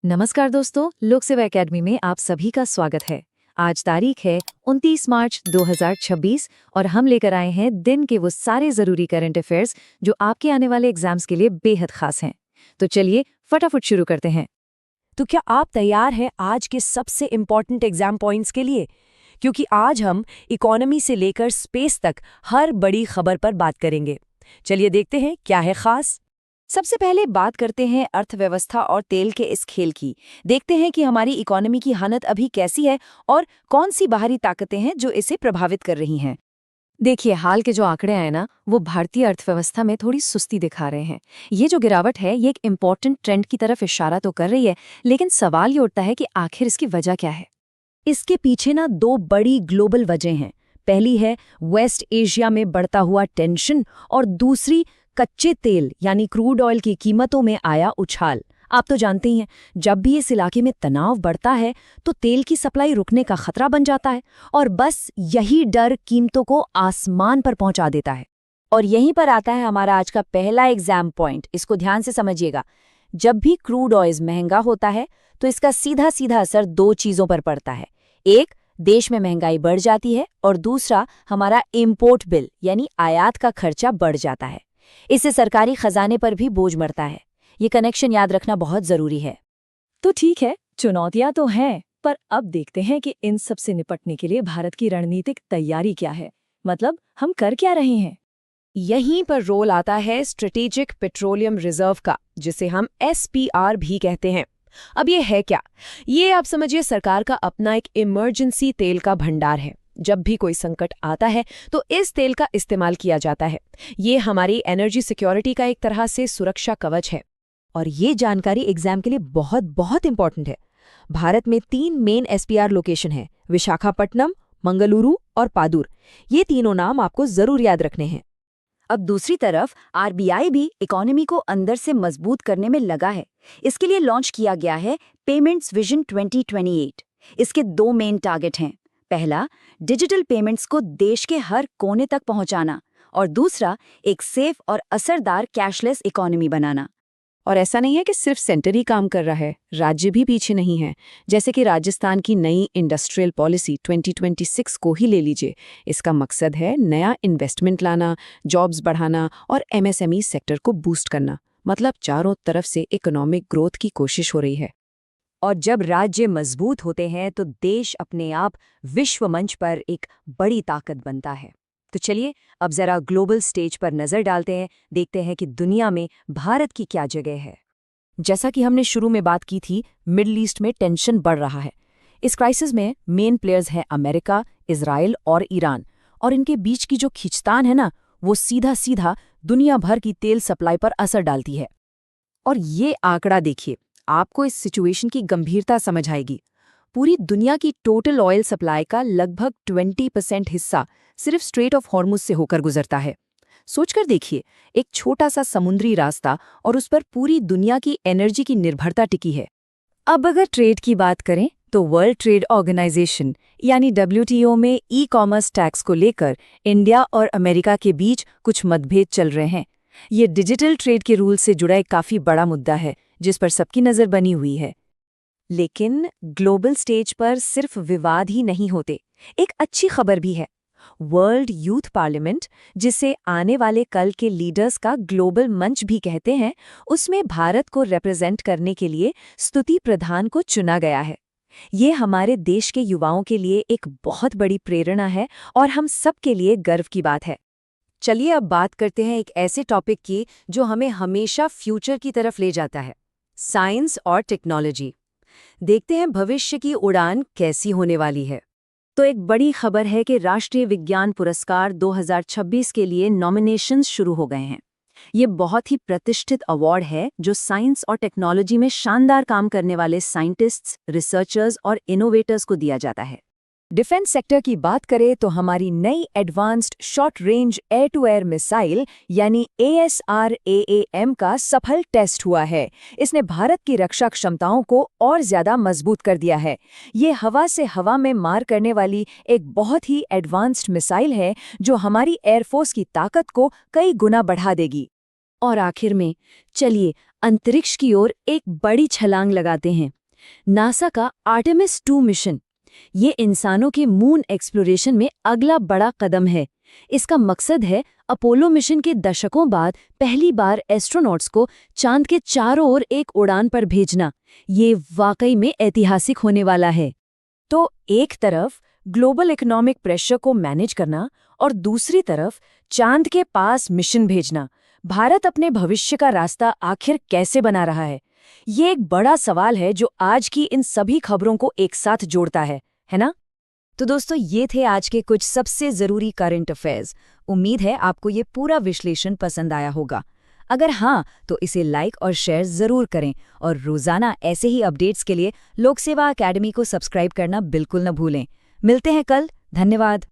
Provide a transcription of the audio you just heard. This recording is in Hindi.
नमस्कार दोस्तों, लोक सेवा एकेडमी में आप सभी का स्वागत है। आज तारीख है 29 मार्च 2026 और हम लेकर आए हैं दिन के वो सारे जरूरी करंट अफेयर्स जो आपके आने वाले एग्जाम्स के लिए बेहद खास हैं। तो चलिए फटाफट शुरू करते हैं। तो क्या आप तैयार हैं आज के सबसे इम्पॉर्टेंट एग्जाम पॉइंट्स के लिए? क्योंकि आज हम इकोनॉमी से लेकर स्पेस तक हर बड़ी खबर पर बात करेंगे। चलिए देखते हैं क्या है खास। सबसे पहले बात करते हैं अर्थव्यवस्था और तेल के इस खेल की। देखते हैं कि हमारी इकोनॉमी की हालत अभी कैसी है और कौन सी बाहरी ताकतें हैं जो इसे प्रभावित कर रही हैं। देखिए, हाल के जो आंकड़े आए ना, वो भारतीय अर्थव्यवस्था में थोड़ी सुस्ती दिखा रहे हैं। ये जो गिरावट है, ये एक इम्पॉर्टेंट ट्रेंड की तरफ इशारा तो कर रही है, लेकिन सवाल ये उठता है कि आखिर इसकी वजह क्या है। इसके पीछे ना दो बड़ी ग्लोबल वजह हैं। पहली है वेस्ट एशिया में बढ़ता हुआ टेंशन और दूसरी कच्चे तेल यानी क्रूड ऑयल की कीमतों में आया उछाल। आप तो जानते ही हैं, जब भी इस इलाके में तनाव बढ़ता है तो तेल की सप्लाई रुकने का खतरा बन जाता है और बस यही डर कीमतों को आसमान पर पहुंचा देता है। और यहीं पर आता है हमारा आज का पहला एग्जाम पॉइंट। इसको ध्यान से समझिएगा। जब भी क्रूड ऑयल महंगा होता है तो इसका सीधा सीधा असर दो चीजों पर पड़ता है। एक, देश में महंगाई बढ़ जाती है और दूसरा, हमारा इम्पोर्ट बिल यानी आयात का खर्चा बढ़ जाता है। इससे सरकारी खजाने पर भी बोझ मरता है। ये कनेक्शन याद रखना बहुत जरूरी है। तो ठीक है, चुनौतियां तो हैं, पर अब देखते हैं कि इन सब से निपटने के लिए भारत की रणनीतिक तैयारी क्या है। मतलब हम कर क्या रहे हैं। यहीं पर रोल आता है स्ट्रेटेजिक पेट्रोलियम रिजर्व का, जिसे हम SPR भी कहते हैं। अब ये है क्या? ये आप समझिए सरकार का अपना एक इमरजेंसी तेल का भंडार है। जब भी कोई संकट आता है तो इस तेल का इस्तेमाल किया जाता है। ये हमारी एनर्जी सिक्योरिटी का एक तरह से सुरक्षा कवच है। और ये जानकारी एग्जाम के लिए बहुत बहुत इंपॉर्टेंट है। भारत में 3 मेन SPR लोकेशन है: विशाखापट्टनम, मंगलुरु और पादुर। ये तीनों नाम आपको जरूर याद रखने हैं। अब दूसरी तरफ RBI भी इकोनॉमी को अंदर से मजबूत करने में लगा है। इसके लिए लॉन्च किया गया है पेमेंट्स विजन 2028। इसके 2 मेन टारगेट हैं। पहला, डिजिटल पेमेंट्स को देश के हर कोने तक पहुंचाना और दूसरा, एक सेफ और असरदार कैशलेस इकोनॉमी बनाना। और ऐसा नहीं है कि सिर्फ सेंटर ही काम कर रहा है, राज्य भी पीछे नहीं है। जैसे कि राजस्थान की नई इंडस्ट्रियल पॉलिसी 2026 को ही ले लीजिए। इसका मकसद है नया इन्वेस्टमेंट लाना, जॉब्स बढ़ाना और MSME सेक्टर को बूस्ट करना। मतलब चारों तरफ से इकोनॉमिक ग्रोथ की कोशिश हो रही है। और जब राज्य मजबूत होते हैं तो देश अपने आप विश्व मंच पर एक बड़ी ताकत बनता है। तो चलिए अब जरा ग्लोबल स्टेज पर नजर डालते हैं, देखते हैं कि दुनिया में भारत की क्या जगह है। जैसा कि हमने शुरू में बात की थी, मिडल ईस्ट में टेंशन बढ़ रहा है। इस क्राइसिस में मेन प्लेयर्स हैं अमेरिका, इजराइल और ईरान। और इनके बीच की जो खींचतान है ना, वो सीधा सीधा दुनिया भर की तेल सप्लाई पर असर डालती है। और ये आंकड़ा देखिए, आपको इस सिचुएशन की गंभीरता समझ आएगी। पूरी दुनिया की टोटल ऑयल सप्लाई का लगभग 20% हिस्सा सिर्फ स्ट्रेट ऑफ हॉर्मुज से होकर गुजरता है। सोचकर देखिए, एक छोटा सा समुद्री रास्ता और उस पर पूरी दुनिया की एनर्जी की निर्भरता टिकी है। अब अगर ट्रेड की बात करें तो वर्ल्ड ट्रेड ऑर्गेनाइजेशन यानी WTO में ई-कॉमर्स टैक्स को लेकर इंडिया और अमेरिका के बीच कुछ मतभेद चल रहे हैं। ये डिजिटल ट्रेड के रूल से जुड़ा एक काफी बड़ा मुद्दा है जिस पर सबकी नजर बनी हुई है। लेकिन ग्लोबल स्टेज पर सिर्फ विवाद ही नहीं होते, एक अच्छी खबर भी है। वर्ल्ड यूथ पार्लियामेंट, जिसे आने वाले कल के लीडर्स का ग्लोबल मंच भी कहते हैं, उसमें भारत को रिप्रेजेंट करने के लिए स्तुति प्रधान को चुना गया है। ये हमारे देश के युवाओं के लिए एक बहुत बड़ी प्रेरणा है और हम सब के लिए गर्व की बात है। चलिए अब बात करते हैं एक ऐसे टॉपिक की जो हमें हमेशा फ्यूचर की तरफ ले जाता है, साइंस और टेक्नोलॉजी। देखते हैं भविष्य की उड़ान कैसी होने वाली है। तो एक बड़ी खबर है कि राष्ट्रीय विज्ञान पुरस्कार 2026 के लिए नॉमिनेशंस शुरू हो गए हैं। ये बहुत ही प्रतिष्ठित अवार्ड है जो साइंस और टेक्नोलॉजी में शानदार काम करने वाले साइंटिस्ट्स, रिसर्चर्स और इनोवेटर्स को दिया जाता है। डिफेंस सेक्टर की बात करें तो हमारी नई advanced short range air to air missile यानी ASRAAM का सफल टेस्ट हुआ है। इसने भारत की रक्षा क्षमताओं को और ज्यादा मजबूत कर दिया है। ये हवा से हवा में मार करने वाली एक बहुत ही एडवांस्ड मिसाइल है जो हमारी एयरफोर्स की ताकत को कई गुना बढ़ा देगी। और आखिर में चलिए अंतरिक्ष की ओर एक बड़ी छलांग लगाते हैं। नासा का आर्टेमिस 2 मिशन, ये इंसानों के मून एक्सप्लोरेशन में अगला बड़ा कदम है। इसका मकसद है अपोलो मिशन के दशकों बाद पहली बार एस्ट्रोनॉट्स को चांद के चारों ओर एक उड़ान पर भेजना। ये वाकई में ऐतिहासिक होने वाला है। तो एक तरफ ग्लोबल इकोनॉमिक प्रेशर को मैनेज करना और दूसरी तरफ चांद के पास मिशन भेजना। भारत अपने भविष्य का रास्ता आखिर कैसे बना रहा है? ये एक बड़ा सवाल है जो आज की इन सभी खबरों को एक साथ जोड़ता है ना? तो दोस्तों, ये थे आज के कुछ सबसे ज़रूरी करंट अफेयर्स। उम्मीद है आपको ये पूरा विश्लेषण पसंद आया होगा। अगर हाँ, तो इसे लाइक और शेयर ज़रूर करें और रोज़ाना ऐसे ही अपडेट्स के लिए लोक सेवा अकेडमी को सब्सक्राइब करना बिल्कुल न भूलें। मिलते हैं कल। धन्यवाद।